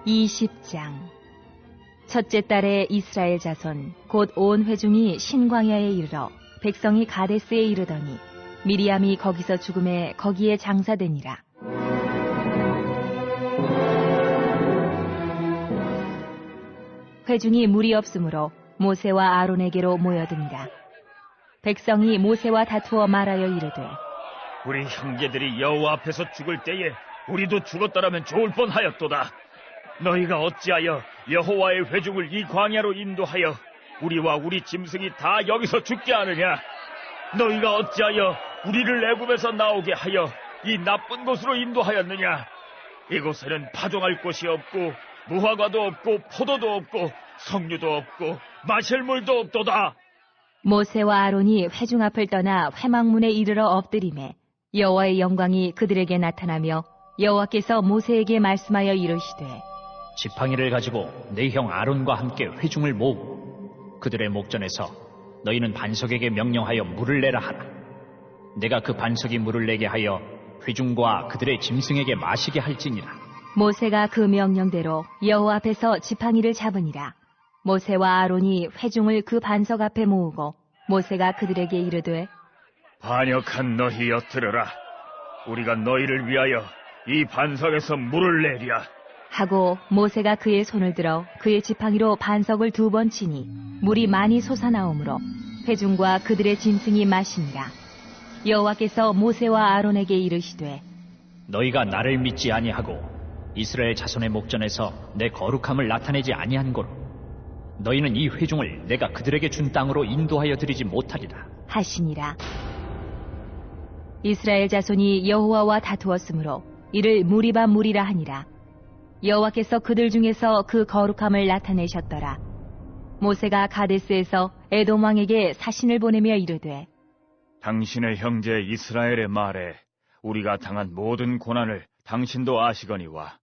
20장. 첫째 달에 이스라엘 자손 곧 온 회중이 신광야에 이르러 백성이 가데스에 이르더니 미리암이 거기서 죽음에 거기에 장사되니라. 회중이 물이 없으므로 모세와 아론에게로 모여드니라. 백성이 모세와 다투어 말하여 이르되, 우리 형제들이 여호와 앞에서 죽을 때에 우리도 죽었더라면 좋을 뻔하였도다. 너희가 어찌하여 여호와의 회중을 이 광야로 인도하여 우리와 우리 짐승이 다 여기서 죽게 하느냐? 너희가 어찌하여 우리를 애굽에서 나오게 하여 이 나쁜 곳으로 인도하였느냐? 이곳에는 파종할 곳이 없고 무화과도 없고 포도도 없고 석류도 없고 마실 물도 없도다. 모세와 아론이 회중 앞을 떠나 회막문에 이르러 엎드리매 여호와의 영광이 그들에게 나타나며 여호와께서 모세에게 말씀하여 이르시되, 지팡이를 가지고 네 형 아론과 함께 회중을 모으고 그들의 목전에서 너희는 반석에게 명령하여 물을 내라 하라. 내가 그 반석이 물을 내게 하여 회중과 그들의 짐승에게 마시게 할지니라. 모세가 그 명령대로 여호와 앞에서 지팡이를 잡으니라. 모세와 아론이 회중을 그 반석 앞에 모으고 모세가 그들에게 이르되, 반역한 너희여 들으라. 우리가 너희를 위하여 이 반석에서 물을 내리라 하고 모세가 그의 손을 들어 그의 지팡이로 반석을 2번 치니 물이 많이 솟아나오므로 회중과 그들의 짐승이 마시니라. 여호와께서 모세와 아론에게 이르시되, 너희가 나를 믿지 아니하고 이스라엘 자손의 목전에서 내 거룩함을 나타내지 아니한 고로 너희는 이 회중을 내가 그들에게 준 땅으로 인도하여 드리지 못하리라 하시니라. 이스라엘 자손이 여호와와 다투었으므로 이를 무리바 무리라 하니라. 여호와께서 그들 중에서 그 거룩함을 나타내셨더라. 모세가 가데스에서 에돔 왕에게 사신을 보내며 이르되, 당신의 형제 이스라엘의 말에 우리가 당한 모든 고난을 당신도 아시거니와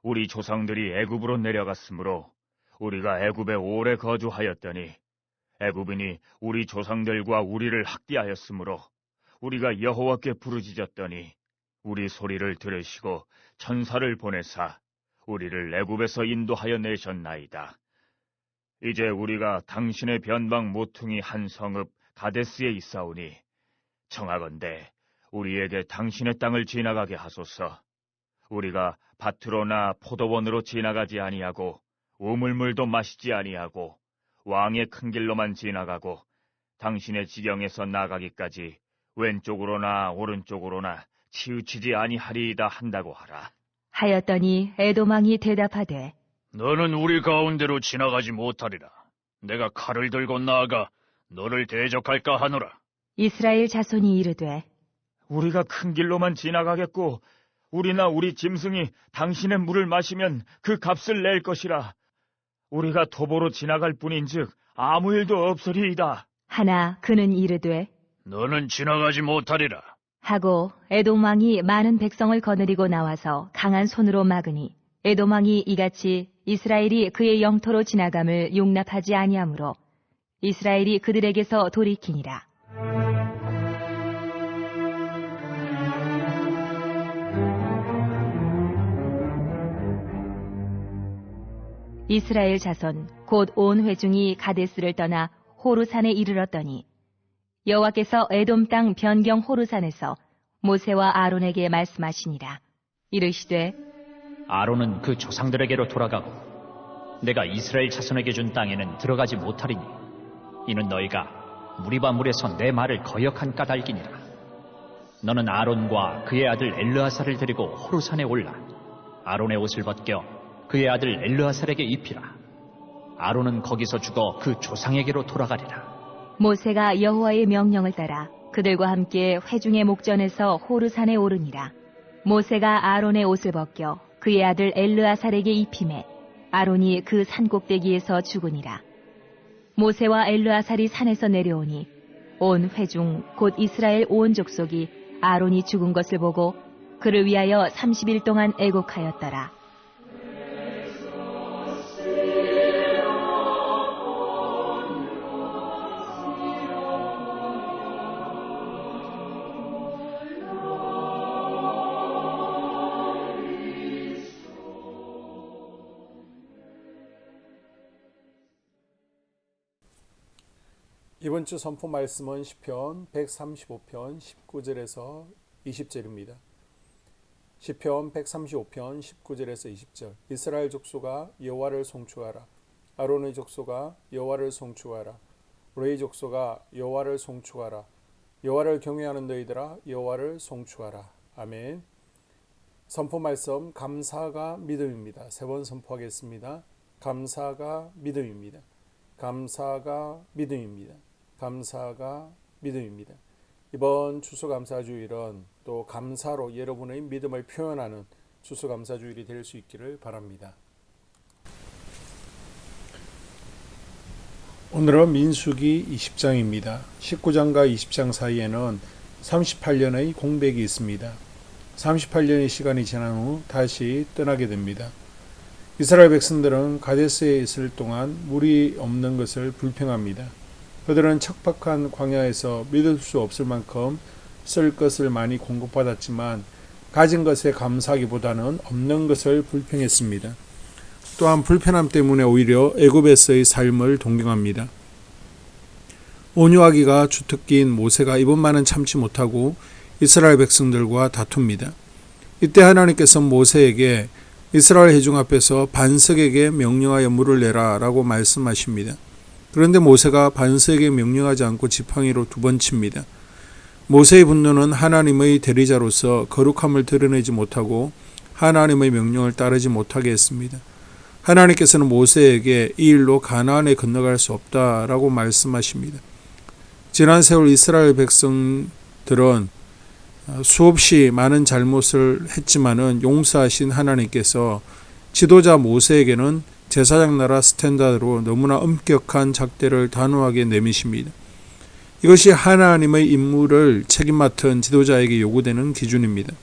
우리 조상들이 애굽으로 내려갔으므로 우리가 애굽에 오래 거주하였더니 애굽인이 우리 조상들과 우리를 학대하였으므로 우리가 여호와께 부르짖었더니 우리 소리를 들으시고 천사를 보내사 우리를 애굽에서 인도하여 내셨나이다. 이제 우리가 당신의 변방 모퉁이 한 성읍 가데스에 있사오니 청하건대 우리에게 당신의 땅을 지나가게 하소서. 우리가 밭으로나 포도원으로 지나가지 아니하고 우물물도 마시지 아니하고 왕의 큰 길로만 지나가고 당신의 지경에서 나가기까지 왼쪽으로나 오른쪽으로나 치우치지 아니하리이다 한다고 하라. 하였더니 에돔 왕이 대답하되, 너는 우리 가운데로 지나가지 못하리라. 내가 칼을 들고 나아가 너를 대적할까 하노라. 이스라엘 자손이 이르되, 우리가 큰 길로만 지나가겠고 우리나 우리 짐승이 당신의 물을 마시면 그 값을 낼 것이라. 우리가 도보로 지나갈 뿐인즉 아무 일도 없으리이다 하나 그는 이르되, 너는 지나가지 못하리라. 하고 에돔 왕이 많은 백성을 거느리고 나와서 강한 손으로 막으니 에돔 왕이 이같이 이스라엘이 그의 영토로 지나감을 용납하지 아니하므로 이스라엘이 그들에게서 돌이키니라. 이스라엘 자손 곧 온 회중이 가데스를 떠나 호르산에 이르렀더니 여호와께서 에돔 땅 변경 호르산에서 모세와 아론에게 말씀하시니라. 이르시되, 아론은 그 조상들에게로 돌아가고 내가 이스라엘 자손에게 준 땅에는 들어가지 못하리니 이는 너희가 무리바 물에서 내 말을 거역한 까닭이니라. 너는 아론과 그의 아들 엘르아살을 데리고 호르산에 올라 아론의 옷을 벗겨 그의 아들 엘르아살에게 입히라. 아론은 거기서 죽어 그 조상에게로 돌아가리라. 모세가 여호와의 명령을 따라 그들과 함께 회중의 목전에서 호르산에 오르니라. 모세가 아론의 옷을 벗겨 그의 아들 엘르아살에게 입히매 아론이 그 산 꼭대기에서 죽으니라. 모세와 엘르아살이 산에서 내려오니 온 회중 곧 이스라엘 온 족속이 아론이 죽은 것을 보고 그를 위하여 30일 동안 애곡하였더라. 이번 주 선포 말씀은 시편 135편 19절에서 20절입니다. 시편 135편 19절에서 20절. 이스라엘 족속아 여호와를 송축하라. 아론의 족속아 여호와를 송축하라. 레위 족속아 여호와를 송축하라. 여호와를 경외하는 너희들아 여호와를 송축하라. 아멘. 선포 말씀 감사가 믿음입니다. 세 번 선포하겠습니다. 감사가 믿음입니다. 감사가 믿음입니다. 감사가 믿음입니다. 이번 추수감사주일은 또 감사로 여러분의 믿음을 표현하는 추수감사주일이 될 수 있기를 바랍니다. 오늘은 민수기 20장입니다. 19장과 20장 사이에는 38년의 공백이 있습니다. 38년의 시간이 지난 후 다시 떠나게 됩니다. 이스라엘 백성들은 가데스에 있을 동안 물이 없는 것을 불평합니다. 그들은 척박한 광야에서 믿을 수 없을 만큼 쓸 것을 많이 공급받았지만 가진 것에 감사하기보다는 없는 것을 불평했습니다. 또한 불편함 때문에 오히려 애굽에서의 삶을 동경합니다. 온유하기가 주특기인 모세가 이번만은 참지 못하고 이스라엘 백성들과 다툽니다. 이때 하나님께서 모세에게 이스라엘 회중 앞에서 반석에게 명령하여 물을 내라 라고 말씀하십니다. 그런데 모세가 반석에게 명령하지 않고 지팡이로 2번 칩니다. 모세의 분노는 하나님의 대리자로서 거룩함을 드러내지 못하고 하나님의 명령을 따르지 못하게 했습니다. 하나님께서는 모세에게 이 일로 가나안에 건너갈 수 없다라고 말씀하십니다. 지난 세월 이스라엘 백성들은 수없이 많은 잘못을 했지만은 용서하신 하나님께서 지도자 모세에게는 제사장 나라 스탠다드로 너무나 엄격한 잣대를 단호하게 내미십니다. 이것이 하나님의 임무를 책임 맡은 지도자에게 요구되는 기준입니다.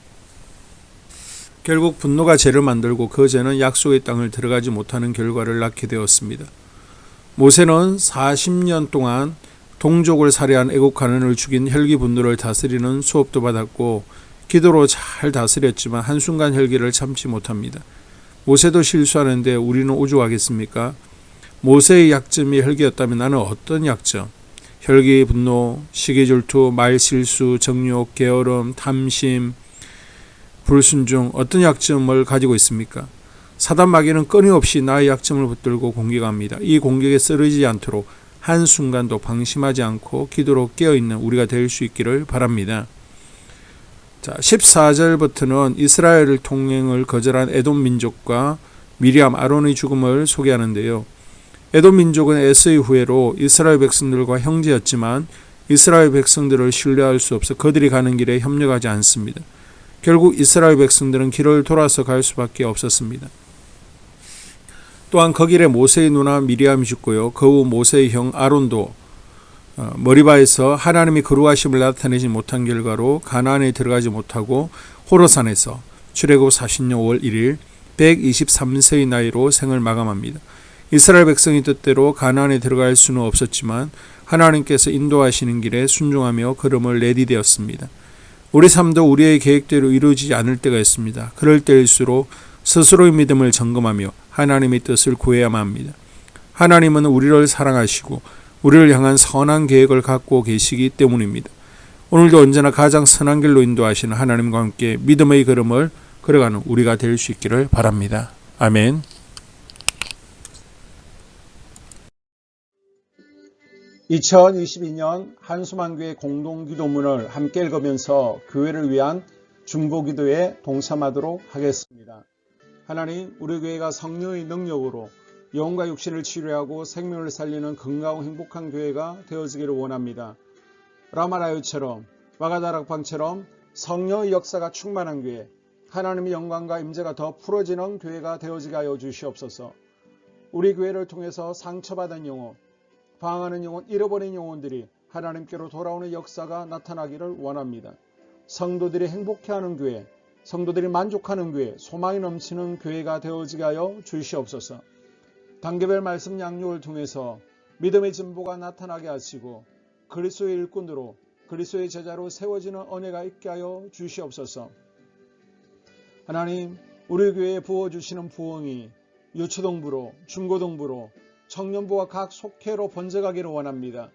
결국 분노가 죄를 만들고 그 죄는 약속의 땅을 들어가지 못하는 결과를 낳게 되었습니다. 모세는 40년 동안 동족을 살해한 애국 가난을 죽인 혈기 분노를 다스리는 수업도 받았고 기도로 잘 다스렸지만 한순간 혈기를 참지 못합니다. 모세도 실수하는데 우리는 오죽하겠습니까? 모세의 약점이 혈기였다면 나는 어떤 약점? 혈기, 분노, 시기질투, 말실수, 정욕, 게으름, 탐심, 불순종 어떤 약점을 가지고 있습니까? 사단 마귀는 끊임없이 나의 약점을 붙들고 공격합니다. 이 공격에 쓰러지지 않도록 한순간도 방심하지 않고 기도로 깨어있는 우리가 될 수 있기를 바랍니다. 자, 14절부터는 이스라엘 통행을 거절한 에돔 민족과 미리암, 아론의 죽음을 소개하는데요. 에돔 민족은 에서의 후예로 이스라엘 백성들과 형제였지만 이스라엘 백성들을 신뢰할 수 없어 그들이 가는 길에 협력하지 않습니다. 결국 이스라엘 백성들은 길을 돌아서 갈 수밖에 없었습니다. 또한 그 길에 모세의 누나 미리암이 죽고요. 그 후 모세의 형 아론도 머리바에서 하나님이 거룩하심을 나타내지 못한 결과로 가나안에 들어가지 못하고 호로산에서 출애굽 40년 5월 1일 123세의 나이로 생을 마감합니다. 이스라엘 백성의 뜻대로 가나안에 들어갈 수는 없었지만 하나님께서 인도하시는 길에 순종하며 걸음을 내디뎠습니다. 우리 삶도 우리의 계획대로 이루어지지 않을 때가 있습니다. 그럴 때일수록 스스로의 믿음을 점검하며 하나님의 뜻을 구해야만 합니다. 하나님은 우리를 사랑하시고 우리를 향한 선한 계획을 갖고 계시기 때문입니다. 오늘도 언제나 가장 선한 길로 인도하시는 하나님과 함께 믿음의 걸음을 걸어가는 우리가 될 수 있기를 바랍니다. 아멘. (2022년) 한수만교회 공동기도문을 함께 읽으면서 교회를 위한 중보기도에 동참하도록 하겠습니다. 하나님, 우리 교회가 성령의 능력으로 영혼과 육신을 치료하고 생명을 살리는 건강하고 행복한 교회가 되어지기를 원합니다. 라마라요처럼 와가다락방처럼 성령의 역사가 충만한 교회, 하나님의 영광과 임재가 더 풀어지는 교회가 되어지게 하여 주시옵소서. 우리 교회를 통해서 상처받은 영혼, 방황하는 영혼, 잃어버린 영혼들이 하나님께로 돌아오는 역사가 나타나기를 원합니다. 성도들이 행복해하는 교회, 성도들이 만족하는 교회, 소망이 넘치는 교회가 되어지게 하여 주시옵소서. 단계별 말씀 양육을 통해서 믿음의 진보가 나타나게 하시고 그리스도의 일꾼으로 그리스도의 제자로 세워지는 은혜가 있게 하여 주시옵소서. 하나님, 우리 교회에 부어주시는 부흥이 유초동부로, 중고동부로, 청년부와 각 속회로 번져가기를 원합니다.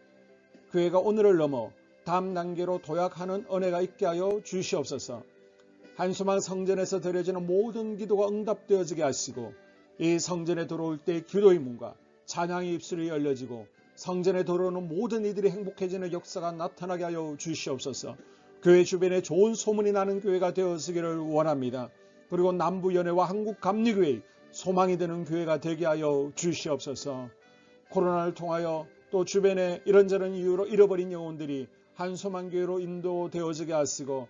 교회가 오늘을 넘어 다음 단계로 도약하는 은혜가 있게 하여 주시옵소서. 한소망 성전에서 드려지는 모든 기도가 응답되어지게 하시고 이 성전에 들어올 때 기도의 문과 찬양의 입술이 열려지고 성전에 들어오는 모든 이들이 행복해지는 역사가 나타나게 하여 주시옵소서. 교회 주변에 좋은 소문이 나는 교회가 되어지기를 원합니다. 그리고 남부연회와 한국감리교회의 소망이 되는 교회가 되게 하여 주시옵소서. 코로나를 통하여 또 주변에 이런저런 이유로 잃어버린 영혼들이 한소망교회로 인도되어지게 하시고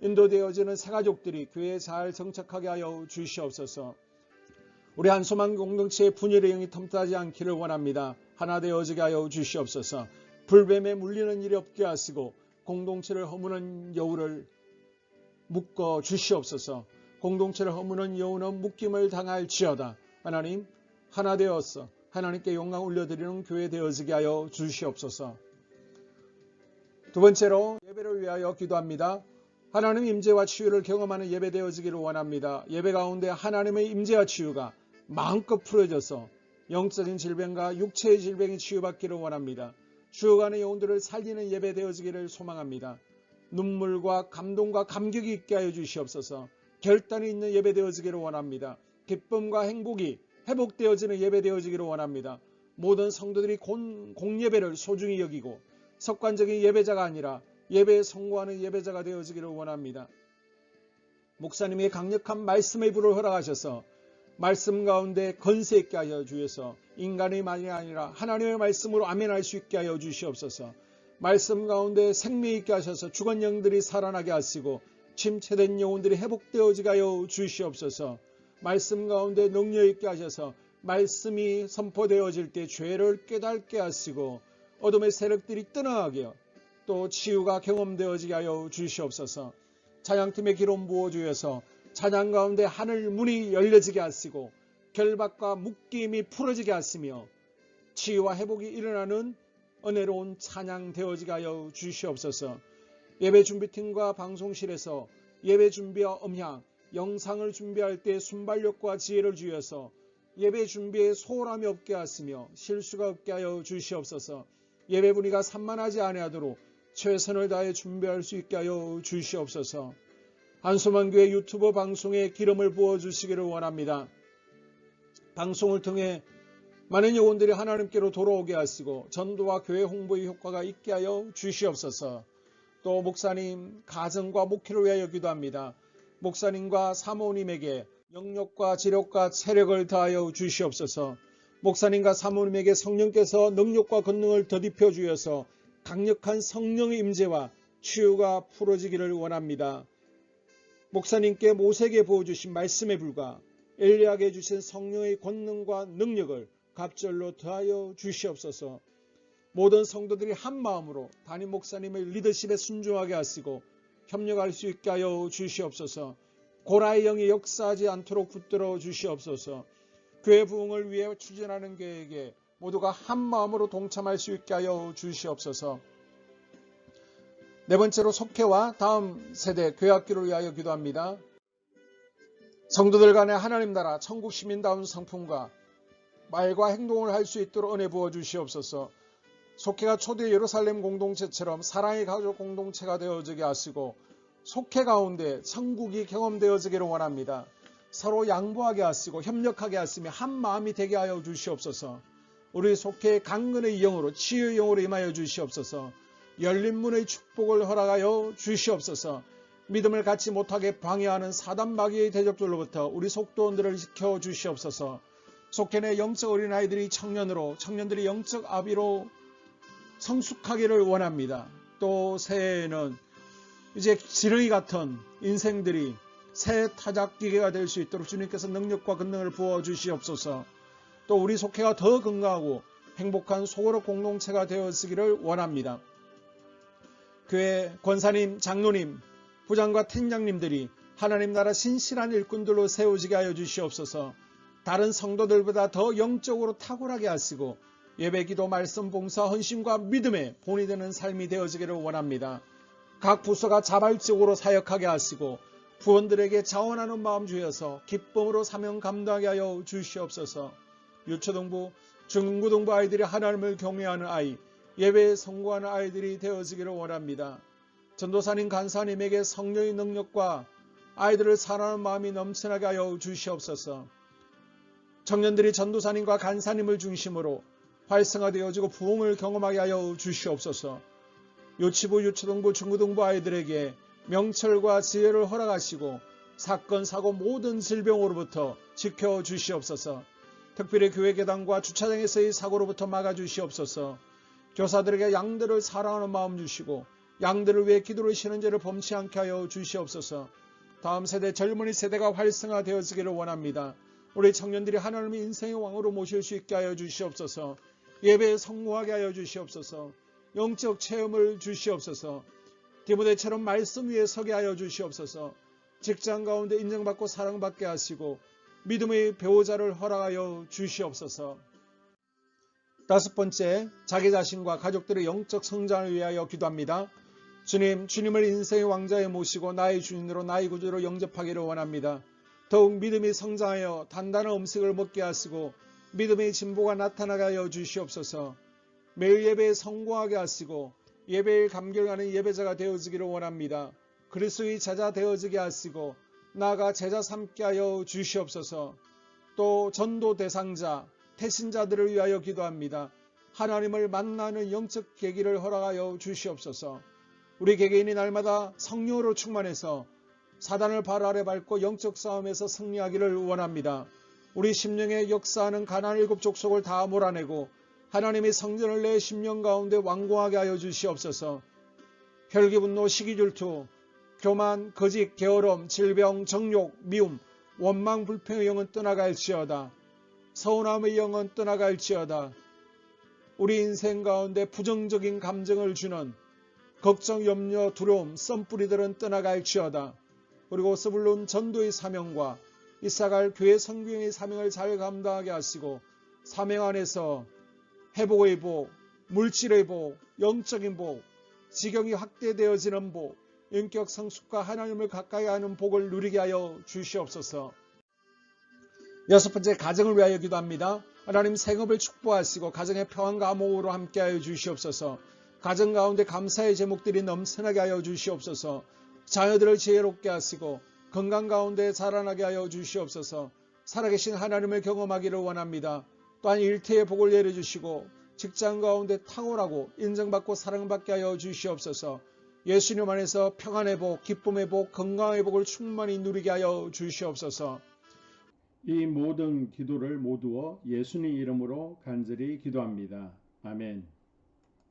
인도되어지는 새가족들이 교회에 잘 정착하게 하여 주시옵소서. 우리 한소망 공동체의 분열의 영이 텀타지 않기를 원합니다. 하나 되어지게 하여 주시옵소서. 불뱀에 물리는 일이 없게 하시고 공동체를 허무는 여우를 묶어 주시옵소서. 공동체를 허무는 여우는 묶임을 당할지어다. 하나님 하나 되어서 하나님께 영광 올려드리는 교회 되어지게 하여 주시옵소서. 두 번째로 예배를 위하여 기도합니다. 하나님 임재와 치유를 경험하는 예배 되어지기를 원합니다. 예배 가운데 하나님의 임재와 치유가 마음껏 풀어져서 영적인 질병과 육체의 질병이 치유받기를 원합니다. 죽어가는 영혼들을 살리는 예배 되어지기를 소망합니다. 눈물과 감동과 감격이 있게 하여 주시옵소서. 결단이 있는 예배 되어지기를 원합니다. 기쁨과 행복이 회복되어지는 예배 되어지기를 원합니다. 모든 성도들이 공예배를 소중히 여기고 습관적인 예배자가 아니라 예배에 성공하는 예배자가 되어지기를 원합니다. 목사님의 강력한 말씀의 불을 허락하셔서 말씀 가운데 건세 있게 하여 주셔서 인간의 말이 아니라 하나님의 말씀으로 아멘할 수 있게 하여 주시옵소서. 말씀 가운데 생명 있게 하셔서 죽은 영들이 살아나게 하시고 침체된 영혼들이 회복되어지게 하여 주시옵소서. 말씀 가운데 능력 있게 하셔서 말씀이 선포되어질 때 죄를 깨닫게 하시고 어둠의 세력들이 떠나가게 또 치유가 경험되어지게 하여 주시옵소서. 찬양팀의 기름 부어주셔서 찬양 가운데 하늘 문이 열려지게 하시고 결박과 묶임이 풀어지게 하시며 치유와 회복이 일어나는 은혜로운 찬양 되어지게 하여 주시옵소서. 예배 준비팀과 방송실에서 예배 준비와 음향, 영상을 준비할 때 순발력과 지혜를 주셔서 예배 준비에 소홀함이 없게 하시며 실수가 없게 하여 주시옵소서. 예배 분위기가 산만하지 아니하도록 최선을 다해 준비할 수 있게 하여 주시옵소서. 한소망교회 유튜브 방송에 기름을 부어주시기를 원합니다. 방송을 통해 많은 영혼들이 하나님께로 돌아오게 하시고 전도와 교회 홍보의 효과가 있게 하여 주시옵소서. 또 목사님 가정과 목회를 위하여 기도합니다. 목사님과 사모님에게 영력과 지력과 체력을 다하여 주시옵소서. 목사님과 사모님에게 성령께서 능력과 권능을 더딥혀 주셔서 강력한 성령의 임재와 치유가 풀어지기를 원합니다. 목사님께 모세에게 부어주신 말씀의 불과 엘리야에게 주신 성령의 권능과 능력을 갑절로 더하여 주시옵소서. 모든 성도들이 한 마음으로 담임 목사님의 리더십에 순종하게 하시고 협력할 수 있게 하여 주시옵소서. 고라의 영이 역사하지 않도록 붙들어 주시옵소서. 교회 부흥을 위해 추진하는 교회에게 모두가 한 마음으로 동참할 수 있게 하여 주시옵소서. 네 번째로 속회와 다음 세대 교회학교를 위하여 기도합니다. 성도들 간의 하나님 나라 천국 시민다운 성품과 말과 행동을 할 수 있도록 은혜 부어 주시옵소서. 속회가 초대 예루살렘 공동체처럼 사랑의 가족 공동체가 되어지게 하시고 속회 가운데 천국이 경험되어지기를 원합니다. 서로 양보하게 하시고 협력하게 하시며 한 마음이 되게 하여 주시옵소서. 우리 속회의 강건의 영으로 치유의 영으로 임하여 주시옵소서. 열린 문의 축복을 허락하여 주시옵소서. 믿음을 갖지 못하게 방해하는 사단 마귀의 대적들로부터 우리 속도원들을 지켜 주시옵소서. 속회 내 영적 어린아이들이 청년들이 영적 아비로 성숙하기를 원합니다. 또 새해에는 이제 지렁이 같은 인생들이 새 타작기계가 될 수 있도록 주님께서 능력과 권능을 부어 주시옵소서. 또 우리 속회가 더 건강하고 행복한 소그룹 공동체가 되었기를 원합니다. 교회 권사님, 장로님, 부장과 팀장님들이 하나님 나라 신실한 일꾼들로 세워지게 하여 주시옵소서. 다른 성도들보다 더 영적으로 탁월하게 하시고 예배기도 말씀 봉사 헌신과 믿음의 본이 되는 삶이 되어지기를 원합니다. 각 부서가 자발적으로 사역하게 하시고 부원들에게 자원하는 마음 주셔서 기쁨으로 사명 감당하게 하여 주시옵소서. 유초등부, 중고등부 아이들이 하나님을 경외하는 아이, 예배에 성공하는 아이들이 되어지기를 원합니다. 전도사님, 간사님에게 성령의 능력과 아이들을 사랑하는 마음이 넘쳐나게 하여 주시옵소서. 청년들이 전도사님과 간사님을 중심으로 활성화되어지고 부흥을 경험하게 하여 주시옵소서. 유치부, 유초등부, 중고등부 아이들에게 명철과 지혜를 허락하시고 사건, 사고, 모든 질병으로부터 지켜주시옵소서. 특별히 교회 계단과 주차장에서의 사고로부터 막아주시옵소서. 교사들에게 양들을 사랑하는 마음 주시고 양들을 위해 기도를 쉬는 죄를 범치 않게 하여 주시옵소서. 다음 세대, 젊은이 세대가 활성화되어지기를 원합니다. 우리 청년들이 하나님의 인생의 왕으로 모실 수 있게 하여 주시옵소서. 예배에 성공하게 하여 주시옵소서. 영적 체험을 주시옵소서. 디모데처럼 말씀 위에 서게 하여 주시옵소서. 직장 가운데 인정받고 사랑받게 하시고 믿음의 배우자를 허락하여 주시옵소서. 다섯 번째, 자기 자신과 가족들의 영적 성장을 위하여 기도합니다. 주님, 주님을 인생의 왕자에 모시고 나의 주인으로 나의 구주로 영접하기를 원합니다. 더욱 믿음이 성장하여 단단한 음식을 먹게 하시고 믿음의 진보가 나타나게 하여 주시옵소서. 매일 예배에 성공하게 하시고 예배에 감격하는 예배자가 되어지기를 원합니다. 그리스도의 제자 되어지게 하시고 나아가 제자 삼게 하여 주시옵소서. 또 전도 대상자, 태신자들을 위하여 기도합니다. 하나님을 만나는 영적 계기를 허락하여 주시옵소서. 우리 개개인이 날마다 성령으로 충만해서 사단을 발 아래 밟고 영적 싸움에서 승리하기를 원합니다. 우리 심령에 역사하는 가나안 7 족속을 다 몰아내고 하나님의 성전을 내 심령 가운데 완공하게 하여 주시옵소서. 혈기, 분노, 시기, 질투, 교만, 거짓, 게으름, 질병, 정욕, 미움, 원망, 불평의 영은 떠나갈지어다. 서운함의 영은 떠나갈지어다. 우리 인생 가운데 부정적인 감정을 주는 걱정, 염려, 두려움, 썸뿌리들은 떠나갈지어다. 그리고 스불론 전도의 사명과 이사갈 교회 선교의 사명을 잘 감당하게 하시고 사명 안에서 회복의 복, 물질의 복, 영적인 복, 지경이 확대되어지는 복, 인격 성숙과 하나님을 가까이 하는 복을 누리게 하여 주시옵소서. 여섯 번째, 가정을 위하여 기도합니다. 하나님, 생업을 축복하시고 가정의 평안과 암호로 함께하여 주시옵소서. 가정 가운데 감사의 제목들이 넘쳐나게 하여 주시옵소서. 자녀들을 지혜롭게 하시고 건강 가운데 자라나게 하여 주시옵소서. 살아계신 하나님을 경험하기를 원합니다. 또한 일태의 복을 내려주시고 직장 가운데 탁월하고 인정받고 사랑받게 하여 주시옵소서. 예수님 안에서 평안의 복, 기쁨의 복, 건강의 복을 충만히 누리게 하여 주시옵소서. 이 모든 기도를 모두어 예수님 이름으로 간절히 기도합니다. 아멘.